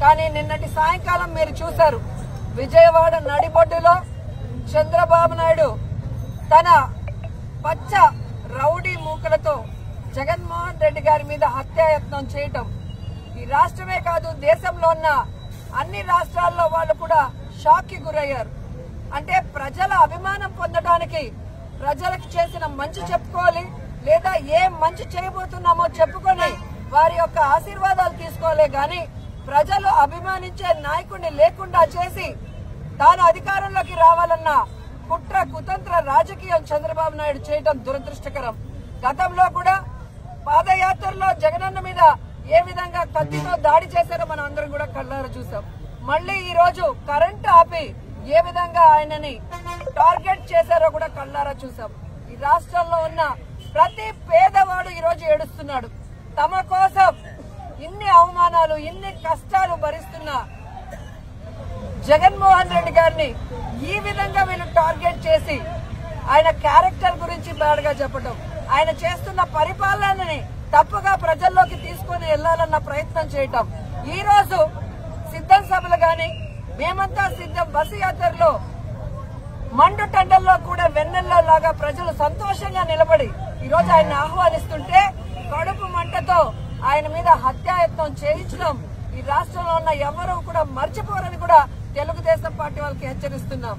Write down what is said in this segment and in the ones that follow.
కానీ నిన్నటి సాయంకాలం మీరు చూశారు, విజయవాడ నడిబొడ్డులో చంద్రబాబు నాయుడు తన పచ్చ రౌడీ మూకలతో జగన్మోహన్ రెడ్డి గారి మీద హత్యాయత్నం చేయటం ఈ రాష్ట్రమే కాదు, దేశంలో ఉన్న అన్ని రాష్ట్రాల్లో వాళ్ళు కూడా షాక్ కి గురయ్యారు. అంటే ప్రజల అభిమానం పొందడానికి ప్రజలకు చేసిన మంచి చెప్పుకోవాలి, లేదా ఏం మంచి చేయబోతున్నామో చెప్పుకొని వారి యొక్క ఆశీర్వాదాలు తీసుకోలే గాని ప్రజలు అభిమానించే నాయకుడిని లేకుండా చేసి తాను అధికారంలోకి రావాలన్న కుట్ర కుతంత్ర రాజకీయం చంద్రబాబు నాయుడు చేయడం దురదృష్టకరం. గతంలో కూడా పాదయాత్రలో జగనన్న మీద ఏ విధంగా కత్తితో దాడి చేశారో మనం అందరం కూడా కళ్ళారా చూసాం. మళ్లీ ఈ రోజు కరెంటు ఆపి ఏ విధంగా ఆయనని టార్గెట్ చేశారో కూడా కళ్ళారా చూసాం. ఈ రాష్ట్రంలో ఉన్న ప్రతి పేదవాడు ఈ రోజు ఏడుస్తున్నాడు. తమ కోసం ఇన్ని అవమానాలు ఇన్ని కష్టాలు భరిస్తున్న జగన్మోహన్ రెడ్డి గారిని ఈ విధంగా వీళ్ళు టార్గెట్ చేసి ఆయన క్యారెక్టర్ గురించి బ్యాడ్గా చెప్పడం, ఆయన చేస్తున్న పరిపాలనని తప్పుగా ప్రజల్లోకి తీసుకుని వెళ్లాలన్న ప్రయత్నం చేయటం. ఈ రోజు సిద్ధం సభలు గాని మేమంతా సిద్ధం బస్సు యాత్రలో మండు టండల్లో కూడా వెన్నెల్లో లాగా ప్రజలు సంతోషంగా నిలబడి ఈ రోజు ఆయన ఆహ్వానిస్తుంటే కడుపు మంటతో ఆయన మీద హత్యాయత్నం చేయించడం ఈ రాష్ట్రంలో ఉన్న ఎవరూ కూడా మర్చిపోరని కూడా తెలుగుదేశం పార్టీ వాళ్ళకి హెచ్చరిస్తున్నాం.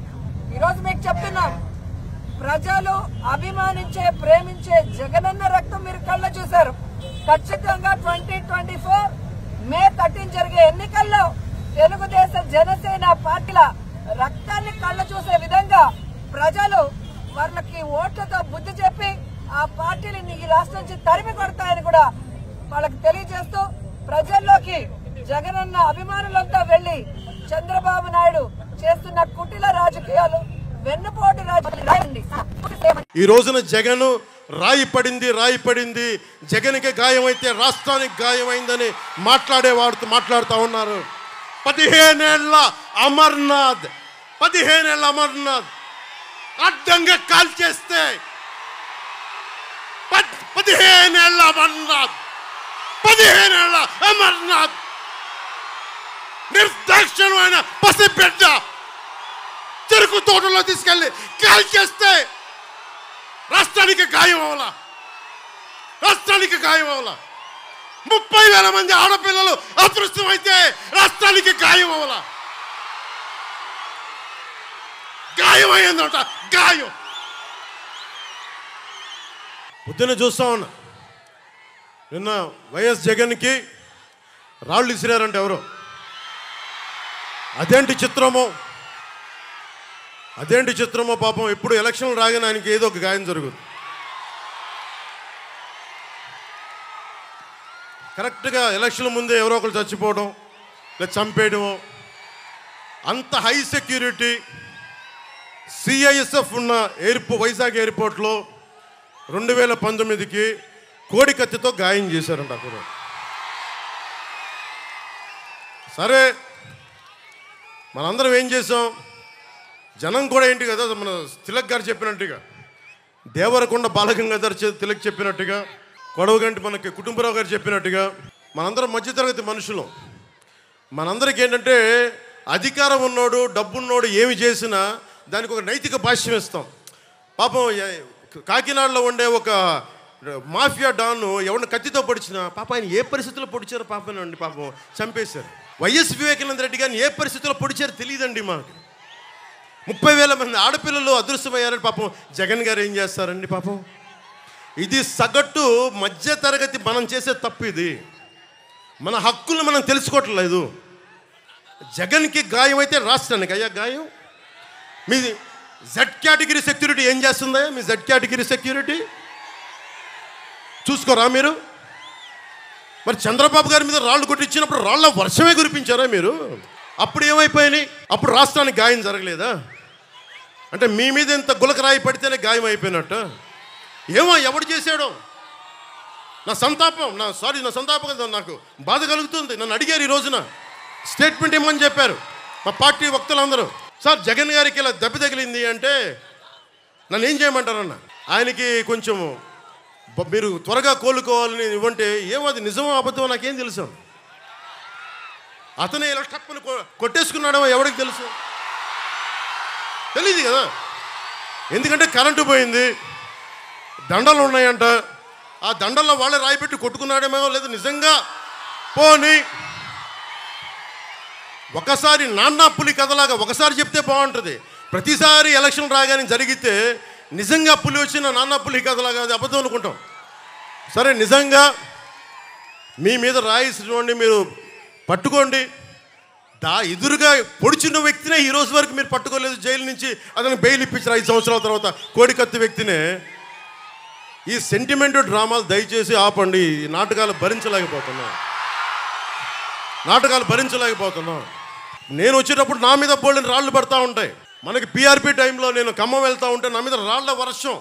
ఈ రోజు మీకు చెప్తున్నాం, ప్రజలు అభిమానించే ప్రేమించే జగనన్న రక్తం మీరు కళ్ళ చూశారు. ఖచ్చితంగా 2024 మే 13 జరిగే ఎన్నికల్లో తెలుగుదేశం జనసేన పార్టీల రక్తాన్ని కళ్ళ చూసే విధంగా ప్రజలు వాళ్ళకి ఓట్లతో బుద్ధి చెప్పి ఆ పార్టీని ఈ రాష్ట్రం నుంచి తరిమి కొడతాయని కూడా వాళ్ళకి తెలియజేస్తూ ప్రజల్లోకి జగనన్న అభిమానులంతా వెళ్లి చంద్రబాబు నాయుడు చేస్తున్న కుటిల రాజకీయాలు వెన్నుపోటు రాజకీయాలు ఈ రోజున జగన్ రాయి పడింది జగన్కి గాయమైతే రాష్ట్రానికి గాయమైందని మాట్లాడుతూ ఉన్నారు. 15 ఏళ్ల అమర్నాథ్ అడ్డంగా కాల్ చేస్తే 15 ఏళ్ల అమర్నాథ్ నిర్దాక్షిణ్యమైన పసిబిడ్డ చెరుకు తోటలో తీసుకెళ్లి కాల్ చేస్తే రాష్ట్రానికి గాయం అవలా. 30,000 మంది ఆడపిల్లలు అదృష్టమైతే రాష్ట్రానికి గాయం అవలా. గాయమైందంట. గాయం పొద్దున్న చూస్తా ఉన్నా, నిన్న వైఎస్ జగన్కి రాళ్ళు ఇసిరారంట ఎవరో. అదేంటి చిత్రమో పాపం. ఎప్పుడు ఎలక్షన్లు రాగానే ఆయనకి ఏదో ఒక గాయం జరుగుతుంది. కరెక్ట్గా ఎలక్షన్ల ముందే ఎవరో ఒకరు చచ్చిపోవడం లేదా చంపేయడము. అంత హై సెక్యూరిటీ సిఐఎస్ఎఫ్ ఉన్న వైజాగ్ ఎయిర్పోర్ట్లో 2019కి కోడి కత్తితో గాయం చేశారంట అక్కడ. సరే, మనందరం ఏం చేసాం? జనం కూడా ఏంటి కదా, మన తిలక్ గారు చెప్పినట్టుగా, దేవరకొండ బాలగంగాధర్ తిలక్ చెప్పినట్టుగా, కొడవగంటి మనకి కుటుంబరావు గారు చెప్పినట్టుగా, మనందరం మధ్యతరగతి మనుషులు. మనందరికీ ఏంటంటే అధికారం ఉన్నోడు డబ్బున్నోడు ఏమి చేసినా దానికి ఒక నైతిక భాష్యం ఇస్తాం. పాపం కాకినాడలో ఉండే ఒక మాఫియా డాన్ను ఎవరిని కత్తితో పొడిచినా పాపం ఆయన ఏ పరిస్థితుల్లో పొడిచారో పాపనండి, పాపం చంపేశారు. వైఎస్ వివేకానంద రెడ్డి గారిని ఏ పరిస్థితుల్లో పొడిచారో తెలియదండి మాకు. 30,000 మంది ఆడపిల్లలు అదృశ్యమయ్యారని పాపం జగన్ గారు ఏం చేస్తారండి పాపం. ఇది సగటు మధ్య తరగతి మనం చేసే తప్పు. ఇది మన హక్కులు మనం తెలుసుకోవట్లేదు. జగన్కి గాయం అయితే రాష్ట్రానికి అయ్యా గాయం. మీ జెడ్ కేటగిరీ సెక్యూరిటీ ఏం చేస్తుందా? మీ జెడ్ కేటగిరీ సెక్యూరిటీ చూసుకోరా మీరు? మరి చంద్రబాబు గారి మీద రాళ్ళు కొట్టించినప్పుడు రాళ్ళ వర్షమే కురిపించారా మీరు? అప్పుడు ఏమైపోయినాయి? అప్పుడు రాష్ట్రానికి గాయం జరగలేదా? అంటే మీ మీద ఇంత గులకరాయి పడితేనే గాయం అయిపోయినట్టు. ఏమో ఎవడు చేశాడో నా సంతాపం నాకు బాధ కలుగుతుంది. నన్ను అడిగారు ఈ రోజున స్టేట్మెంట్ ఇవ్వమని చెప్పారు మా పార్టీ వక్తలందరూ. సార్ జగన్ గారికి ఇలా దెబ్బ తగిలింది అంటే నన్ను ఏం చేయమంటారన్న. ఆయనకి కొంచెం మీరు త్వరగా కోలుకోవాలని ఇవ్వంటే ఏమో అది నిజమో అబద్ధమో నాకేం తెలుసు. అతనే ఇలా టప్పని కొట్టేసుకున్నాడేమో ఎవరికి తెలుసు? తెలియదు కదా. ఎందుకంటే కరెంటు పోయింది, దండలు ఉన్నాయంట, ఆ దండల్లో వాళ్ళే రాయిపెట్టి కొట్టుకున్నాడేమో, లేదా నిజంగా పోని ఒకసారి నాన్న పులి కథలాగా ఒకసారి చెప్తే బాగుంటుంది. ప్రతిసారి ఎలక్షన్ రాగానే జరిగితే నిజంగా పులి వచ్చిన నాన్న పులి కథలాగా అది అబద్ధం అనుకుంటాం. సరే, నిజంగా మీ మీద రాయిసినోడిని మీరు పట్టుకోండి. ఎదురుగా పొడిచిన వ్యక్తినే ఈ రోజు వరకు మీరు పట్టుకోలేదు. జైలు నుంచి అతనికి బెయిల్ ఇప్పించారు 5 సంవత్సరాల తర్వాత. కోడికత్తి వ్యక్తినే. ఈ సెంటిమెంట్ డ్రామాలు దయచేసి ఆపండి. ఈ నాటకాలు భరించలేకపోతున్నాం. నేను వచ్చేటప్పుడు నా మీద బోల్డెన్ రాళ్ళు పడతా ఉంటాయి. మనకి పిఆర్పి టైంలో నేను ఖమ్మం వెళ్తూ ఉంటే నా మీద రాళ్ల వర్షం.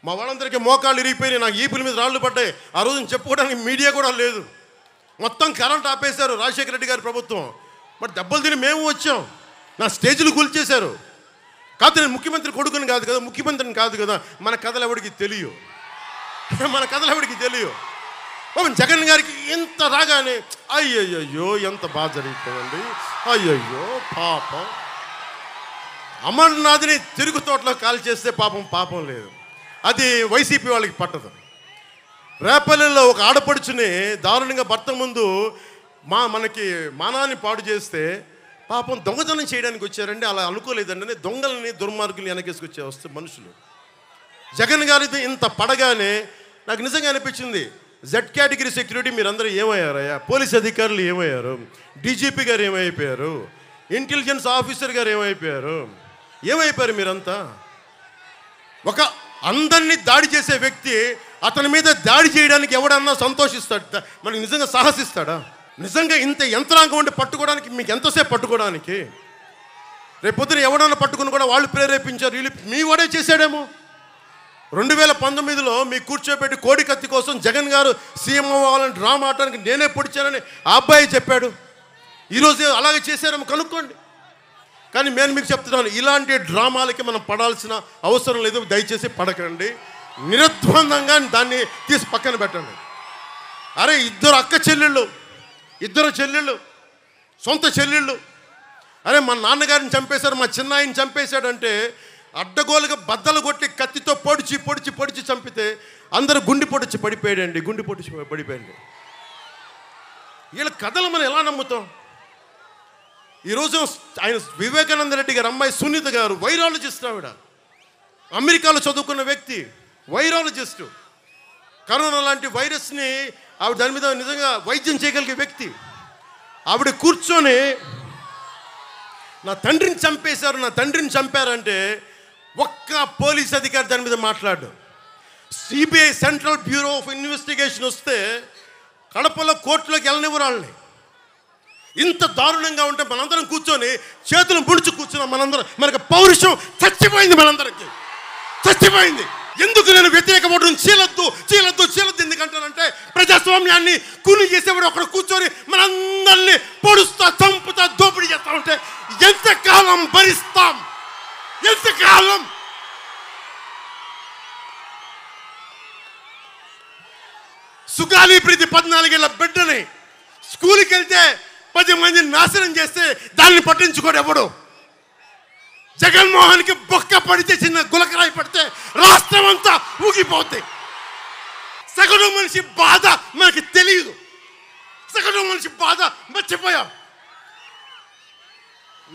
మా వాళ్ళందరికీ మోకాళ్ళు ఇరిగిపోయినాయి, నాకు ఈపుల మీద రాళ్ళు పడ్డాయి. ఆ రోజున చెప్పుకోవడానికి మీడియా కూడా లేదు. మొత్తం కరెంట్ ఆపేశారు రాజశేఖర రెడ్డి గారి ప్రభుత్వం. మరి దెబ్బలు తిని మేము వచ్చాం. నా స్టేజ్లు కూల్చేశారు. కాదు, నేను ముఖ్యమంత్రి కొడుకుని కాదు కదా, ముఖ్యమంత్రిని కాదు కదా. మన కథలు ఎవరికి తెలియవు. జగన్ గారికి ఎంత రాగానే అయ్యయ్యో ఎంత బాగా జరిగిపోయింది, అయ్యయ్యో పాపం. అమర్నాథ్ని తిరుగు తోటలో కాల్ చేస్తే పాపం లేదు. అది వైసీపీ వాళ్ళకి పట్టదు. రేపల్లెలో ఒక ఆడపడుచుని దారుణంగా భర్త ముందు మనకి మానాన్ని పాడు చేస్తే పాపం దొంగతనం చేయడానికి వచ్చారండి. అలా అనుకోలేదండి. దొంగలని దుర్మార్గుల్ని వెనకేసుకొచ్చే వస్తే మనుషులు. జగన్ గారిది ఇంత పడగానే నాకు నిజంగా అనిపించింది, జెడ్ కేటగిరీ సెక్యూరిటీ మీరందరూ ఏమయ్యారయ్యా? పోలీస్ అధికారులు ఏమయ్యారు? డీజీపీ గారు ఏమైపోయారు? ఇంటెలిజెన్స్ ఆఫీసర్ గారు ఏమైపోయారు మీరంతా? ఒక అందరినీ దాడి చేసే వ్యక్తి అతని మీద దాడి చేయడానికి ఎవడన్నా సంతోషిస్తాడు? మనకి నిజంగా సాహసిస్తాడా? నిజంగా ఇంత యంత్రాంగం ఉండి పట్టుకోవడానికి మీకు ఎంతసేపు పట్టుకోవడానికి? రేపొద్దున ఎవడన్నా పట్టుకుని కూడా వాళ్ళు ప్రేరేపించారు, వీళ్ళు మీ వాడే చేశాడేమో. 2019లో మీకు కూర్చోబెట్టి కోడికత్తి కోసం జగన్ గారు సీఎం అవ్వాలని డ్రామా ఆడటానికి నేనే పొడిచానని ఆ అబ్బాయి చెప్పాడు. ఈరోజు అలాగే చేశారేమో కనుక్కోండి. కానీ నేను మీకు చెప్తున్నాను, ఇలాంటి డ్రామాలకి మనం పడాల్సిన అవసరం లేదు. దయచేసి పడకండి. నిర్ద్వందంగా దాన్ని తీసి పక్కన పెట్టండి. అరే, ఇద్దరు చెల్లెళ్ళు, సొంత చెల్లెళ్ళు. అరే, మా నాన్నగారిని చంపేశారు, మా చిన్నాయిని చంపేశాడంటే అడ్డగోలుగా బద్దలు కొట్టి కత్తితో పొడిచి చంపితే అందరూ గుండి పొడిచి పడిపోయాడండి. వీళ్ళ కథలు మనం ఎలా నమ్ముతాం? ఈరోజు ఆయన వివేకానంద రెడ్డి గారు అమ్మాయి సునీత గారు వైరాలజిస్ట్. ఆవిడ అమెరికాలో చదువుకున్న వ్యక్తి, వైరాలజిస్టు. కరోనా లాంటి వైరస్ని ఆవిడ దాని మీద నిజంగా వైద్యం చేయగలిగే వ్యక్తి. ఆవిడ కూర్చొని నా తండ్రిని చంపారంటే ఒక్క పోలీస్ అధికారి దాని మీద మాట్లాడు. CBI central bureau of investigation వస్తే కడపలో కోర్టులోకి వెళ్ళనివ్వరు వాళ్ళని. ఇంత దారుణంగా ఉంటే మనందరం కూర్చొని చేతులు ముడుచు కూర్చున్నాం. మనకు పౌరుషం చచ్చిపోయింది. ఎందుకు నేను వ్యతిరేక ఓటును చీలద్దు ఎందుకంటానంటే ప్రజాస్వామ్యాన్ని కూని చేసేవాడు ఒకడు కూర్చొని మనందరినీ పొడుస్తా, చంపుతా, దోపిడీ చేస్తా ఉంటే ఎంతకాలం భరిస్తాం? ఎంతకాలం? సుగాలి ప్రీతి 14 ఏళ్ల బిడ్డని స్కూల్కి వెళ్తే 10 మందిని నాశనం చేస్తే దాన్ని పట్టించుకోడు ఎవడు. జగన్మోహన్కి బొక్క పడితే, చిన్న గులకరాయి పడితే రాష్ట్రం అంతా ఊగిపోతాయి. సగటు మనిషి బాధ మనకి తెలియదు. సగటు మనిషి బాధ మర్చిపోయాం.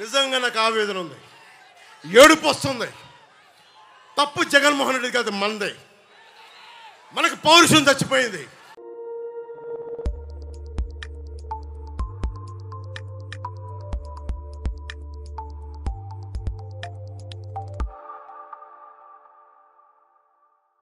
నిజంగా నాకు ఆవేదన ఉంది, ఏడుపు వస్తుంది. తప్పు జగన్మోహన్ రెడ్డి కాదు, మనదే. మనకు పౌరుషం చచ్చిపోయింది.